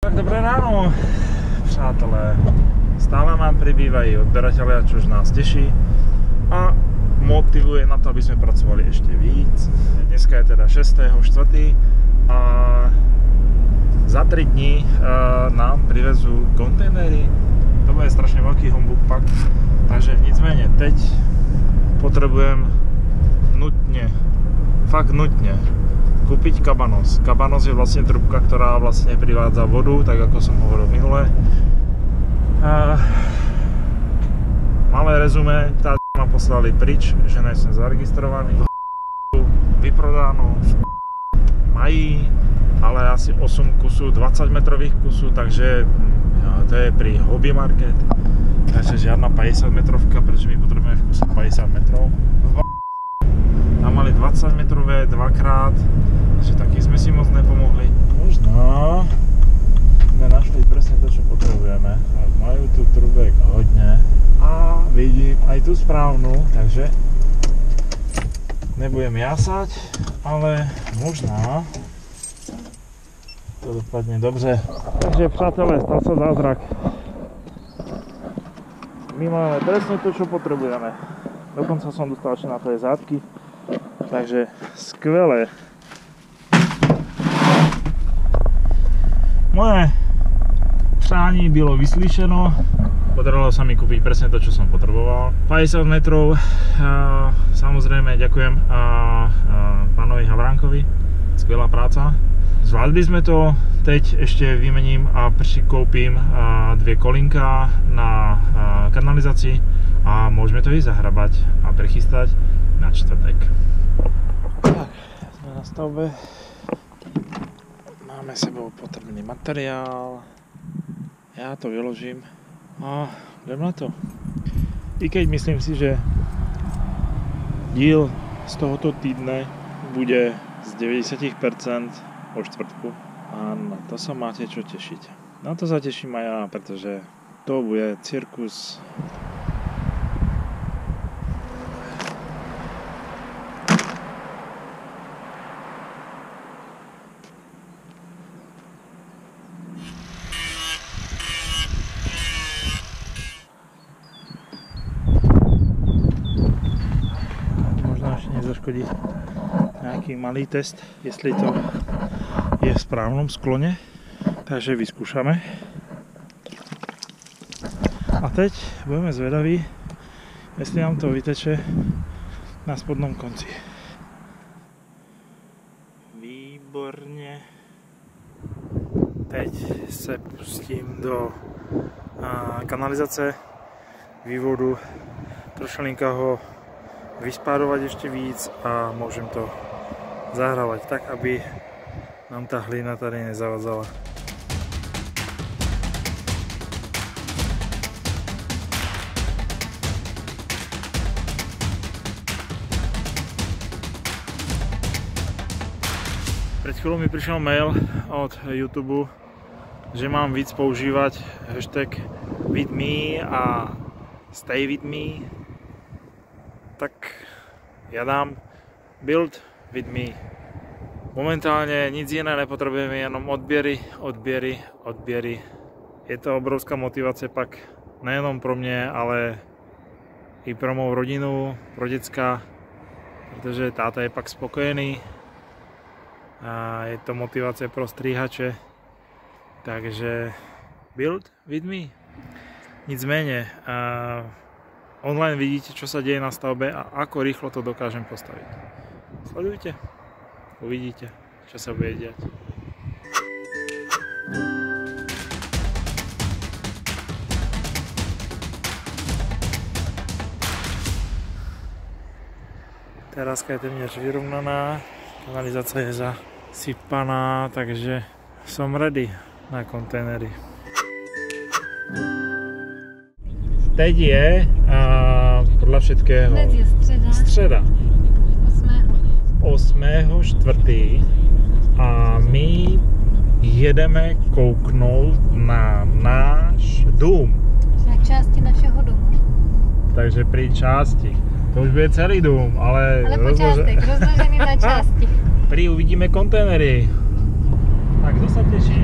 Tak dobré ráno, přátelé. Stále nám pribývajú odberatelia, čož nás teší a motivuje na to, aby sme pracovali ešte víc. Dneska je teda 6.4. a za 3 dní nám privezú kontajnery. To bude strašne veľký humbug pak, takže nicméně teď potrebujem fakt nutne kúpiť Cabanos. Cabanos je vlastne trubka, ktorá vlastne privádza vodu, tak ako som hovoril minule. Malé rezumé, tá ma poslali prič, že nie som zaregistrovaný. Vyprodáno, mají, ale asi 8 kusů, 20 metrových kusů, takže to je pri hobby market. Takže žiadna 50 metrovka, pretože my potrebujeme v kuse 50 metrov. Tam mali 20 metrové dvakrát, takže taky sme si moc nepomohli. Možno sme našli presne to, čo potrebujeme. Majú tu trubek hodne a vidím aj tú správnu, takže nebudem jasať, ale možná to dopadne dobře. Takže přátelé, stal sa zázrak. My máme presne to, čo potrebujeme. Dokonca som dostal ešte na to aj zátky. Takže skvelé. Moje přání bylo vyslyšeno. Podarilo sa mi kúpiť presne to, čo som potreboval. 50 metrov. Samozrejme ďakujem pánovi Havránkovi. Skvelá práca. Zvládli sme to. Teď ešte vymením a prikoupím 2 kolinka na kanalizácii a môžeme to ísť zahrabať a prichystať na čtvrtek. Tak, sme na stavbe. Máme sebou potrebný materiál. Ja to vyložím a idem na to. I keď myslím si, že díl z tohoto týdne bude z 90% o štvrtku. A na to sa máte čo tešiť. Na to sa teším aj ja, pretože to bude cirkus. Možno ešte nezaškodí nejaký malý test, jestli to je v správnom sklone, takže vyskúšame. A teď budeme zvedaví, jestli nám to vyteče na spodnom konci. Výborne. Teď se pustím do kanalizace, vývodu, trošelinka ho vyspárovať ešte víc a môžem to zahrávať tak, aby nám tá hlina tady nezavadzala. Pred chvíľou mi prišiel mail od YouTube, že mám víc používať hashtag with me a stay with me. Tak ja dám build with me. Momentálne nic iné nepotrebujeme, jenom odbiery. Je to obrovská motivácia pak nejenom pro mne, ale i pro mou rodinu, pro decka, pretože táta je pak spokojený. A je to motivácia pro stríhače, takže build with me. Nicméně, online vidíte, čo sa deje na stavbe a ako rýchlo to dokážem postaviť. Sledujte. Uvidíte, čo sa bude diať. Teráska je téměř vyrovnaná, kanalizácia je zasypaná, takže som ready na kontajnery. Teď je podľa všetkého streda. 8.4. a my jedeme kouknout na náš dům. Na části našeho domu. Takže pri části. To už bude celý dům, ale po částech, rozložený na části. Pri uvidíme kontajnery. Tak to sa teší.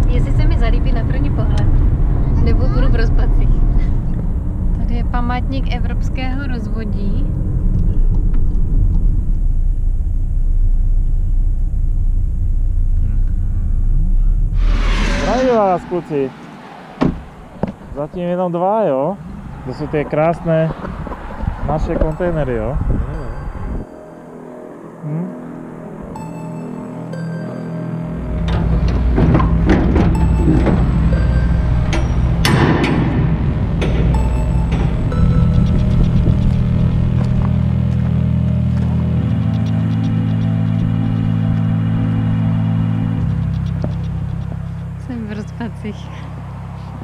Jestli se mi zalíbí na první pohled, nebo budu v rozpacích. Tady je památník evropského rozvodí. Zdravím vás, kluci. Zatím jenom 2, jo? To jsou ty krásné naše kontejnery, jo? Jsem v rozpacích.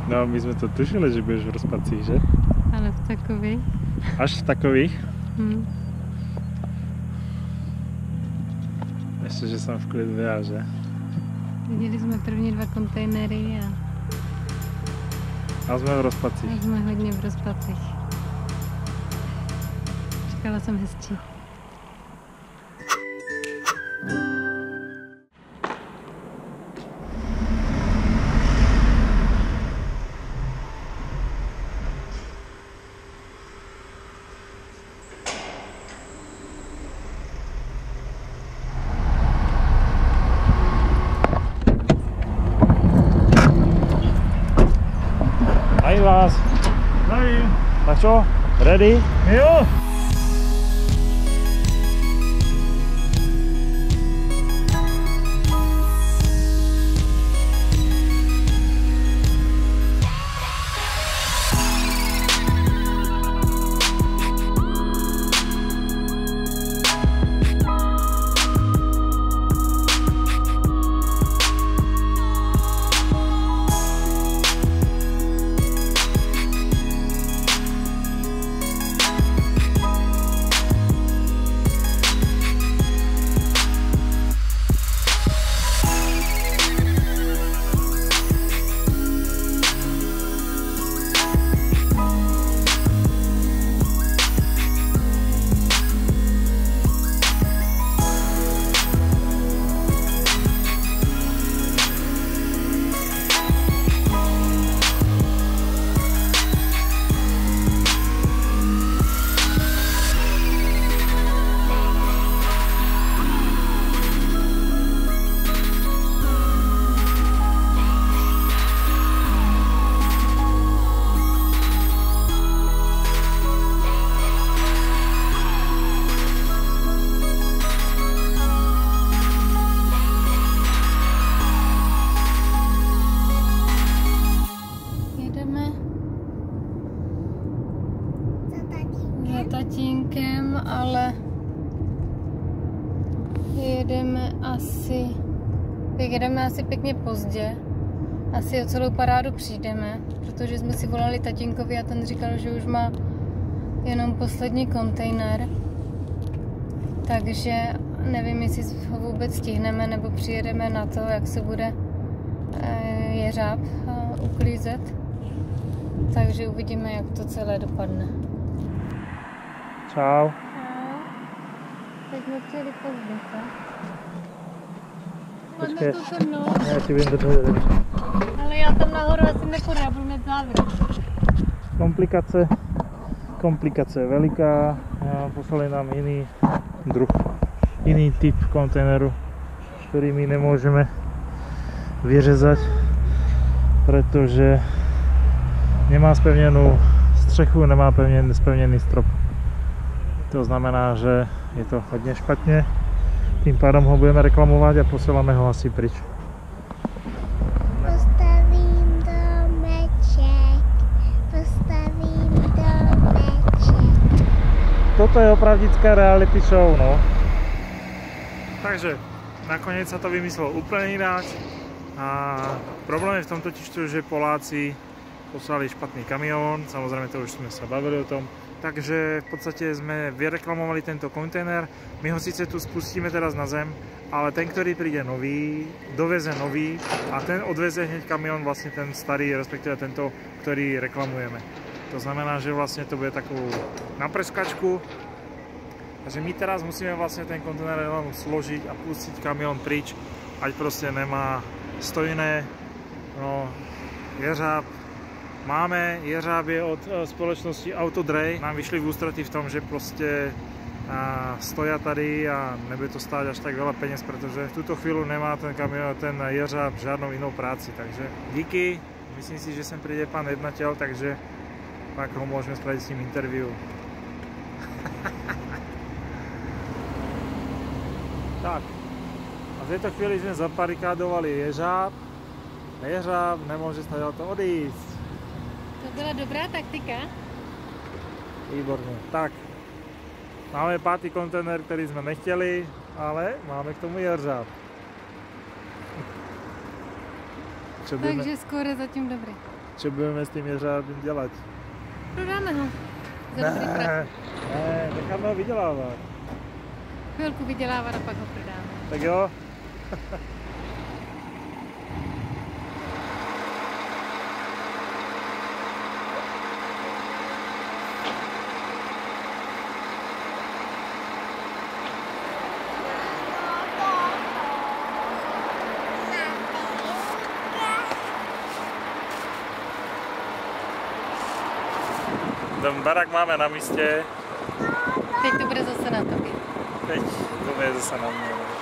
No, my jsme to tušili, že budeš v rozpacích, že? Ale v takových. Až v takových? Ještě, že jsem v klidu já, že? Viděli jsme první 2 kontejnery A jsme v rozpacích. a jsme hodně v rozpacích. Čekala jsem hezčí. Zdravím vás. Zdravím. Tak čo? Ready? Jo. Tatínkem, ale jedeme asi pěkně pozdě. Asi o celou parádu přijdeme, protože jsme si volali tatínkovi a ten říkal, že už má jenom poslední kontejner. Takže nevím, jestli ho vůbec stihneme, nebo přijedeme na to, jak se bude jeřáb uklízet. Takže uvidíme, jak to celé dopadne. Čau. Teď jsme přijeli pozdě, co? Počkej. Máme tu temnou. Já ti vím, že to je dobře. Ale já tam nahoru asi nepůjdu, já budu mít závěr. Komplikace je veliká. Poslali nám jiný typ kontejneru, ktorý my nemôžeme vyřezať, pretože nemá spevnenú střechu, nemá spevnený strop. To znamená, že je to hodně špatně. Tým pádom ho budeme reklamovat a posíláme ho asi pryč. Postavím domeček. Toto je opravdická reality show, no. Takže nakonec sa to vymyslelo úplne ináč. A problém je v tom totiž, že Poláci poslali špatný kamión, samozrejme to už sme sa bavili o tom. Takže v podstate sme vyreklamovali tento kontejner. My ho síce tu spustíme teraz na zem, ale ten, ktorý príde nový, doveze nový a ten odveze hneď kamión, vlastne ten starý, respektíve tento, ktorý reklamujeme. To znamená, že vlastne to bude takú na preskačku. Takže my teraz musíme vlastne ten kontejner len složiť a pustiť kamión pryč, ať proste nemá stojné, no, jeřáb. Máme, jeřáb je od společnosti Autodrej. Nám vyšli v ústretí v tom, že prostě stoja tady a nebude to stát až tak veľa peněz, protože v tuto chvíli nemá ten jeřáb žádnou jinou práci. Takže díky, myslím si, že sem přijde pan jednatel, takže pak ho můžeme spravit s ním interview. Tak, a v této chvíli jsme zaparikádovali jeřáb. Jeřáb nemůže snad to odjíst. To byla dobrá taktika. Výborně. Tak, máme 5. kontejner, který jsme nechtěli, ale máme k tomu jeřáb. Takže skoro zatím dobrý. Co budeme s tím jeřábem dělat? Prodáme ho. Za dobrý prach. Ne, necháme ho vydělávat. Chvilku vydělávat a pak ho prodáme. Tak jo. Ten barák máme na místě. Teď to bude zase na tobě. Teď to bude zase na mě.